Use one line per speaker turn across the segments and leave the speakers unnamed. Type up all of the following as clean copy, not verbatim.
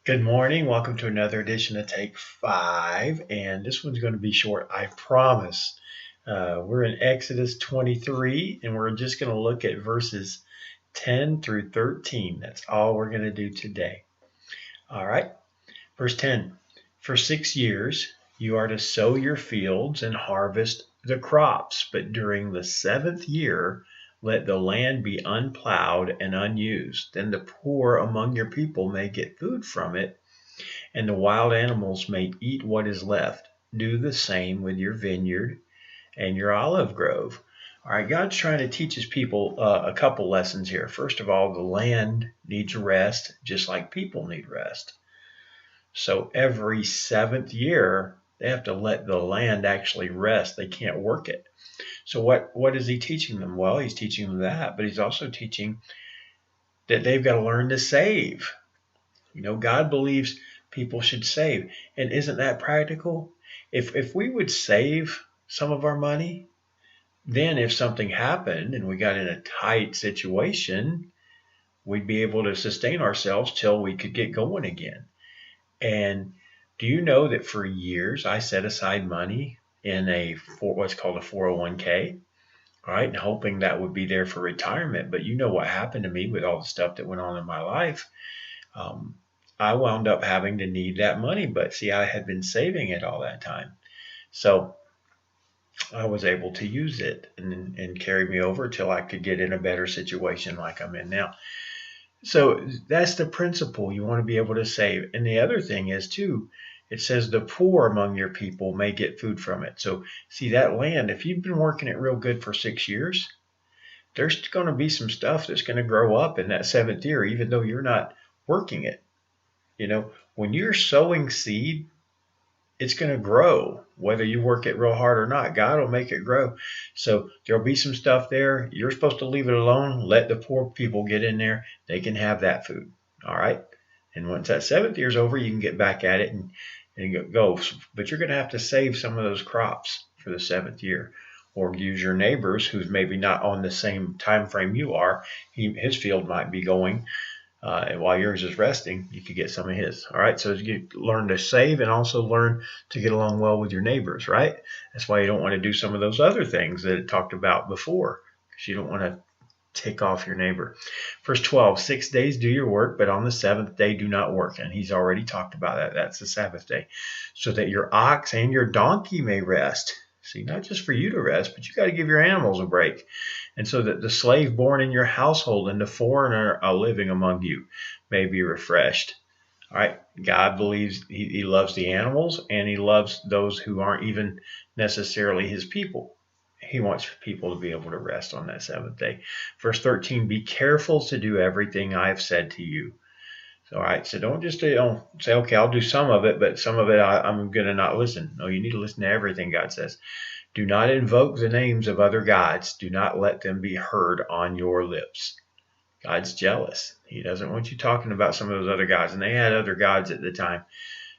Good morning. Welcome to another edition of Take Five. And this one's going to be short, I promise. We're in Exodus 23, and we're just going to look at verses 10 through 13. That's all we're going to do today. All right. Verse 10. For 6 years you are to sow your fields and harvest the crops, but during the seventh year let the land be unplowed and unused. Then the poor among your people may get food from it, and the wild animals may eat what is left. Do the same with your vineyard and your olive grove. All right, God's trying to teach his people a couple lessons here. First of all, the land needs rest, just like people need rest. So every seventh year, they have to let the land actually rest. They can't work it. So what is he teaching them? Well, he's teaching them that, but he's also teaching that they've got to learn to save. God believes people should save. And isn't that practical? If we would save some of our money, then if something happened and we got in a tight situation, we'd be able to sustain ourselves till we could get going again. And do you know that for years I set aside money in what's called a 401k, right? And hoping that would be there for retirement. But you know what happened to me with all the stuff that went on in my life. I wound up having to need that money, but see, I had been saving it all that time. So I was able to use it and carry me over till I could get in a better situation like I'm in now. So that's the principle. You want to be able to save. And the other thing is, too, it says the poor among your people may get food from it. So see, that land, if you've been working it real good for 6 years, there's going to be some stuff that's going to grow up in that seventh year, even though you're not working it. When you're sowing seed, it's going to grow, whether you work it real hard or not. God will make it grow. So there'll be some stuff there. You're supposed to leave it alone. Let the poor people get in there. They can have that food. All right. And once that seventh year's over, you can get back at it and go. But you're going to have to save some of those crops for the seventh year, or use your neighbor's who's maybe not on the same time frame you are. His field might be going. And while yours is resting, you could get some of his. All right. So you learn to save and also learn to get along well with your neighbors, right? That's why you don't want to do some of those other things that it talked about before, because you don't want to tick off your neighbor. Verse 12, 6 days do your work, but on the seventh day do not work. And he's already talked about that. That's the Sabbath day. So that your ox and your donkey may rest. See, not just for you to rest, but you got to give your animals a break. And so that the slave born in your household and the foreigner living among you may be refreshed. All right. God believes he loves the animals, and he loves those who aren't even necessarily his people. He wants people to be able to rest on that seventh day. Verse 13, be careful to do everything I have said to you. So, all right. So don't just say, okay, I'll do some of it, but some of it I'm going to not listen. No, you need to listen to everything God says. Do not invoke the names of other gods. Do not let them be heard on your lips. God's jealous. He doesn't want you talking about some of those other gods. And they had other gods at the time.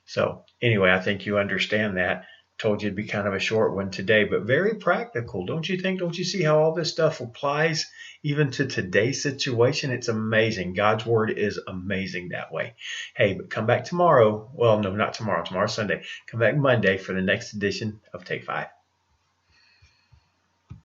So anyway, I think you understand that. Told you it'd be kind of a short one today, but very practical. Don't you think? Don't you see how all this stuff applies even to today's situation? It's amazing. God's word is amazing that way. Hey, but come back tomorrow. Well, no, not tomorrow. Tomorrow's Sunday. Come back Monday for the next edition of Take Five.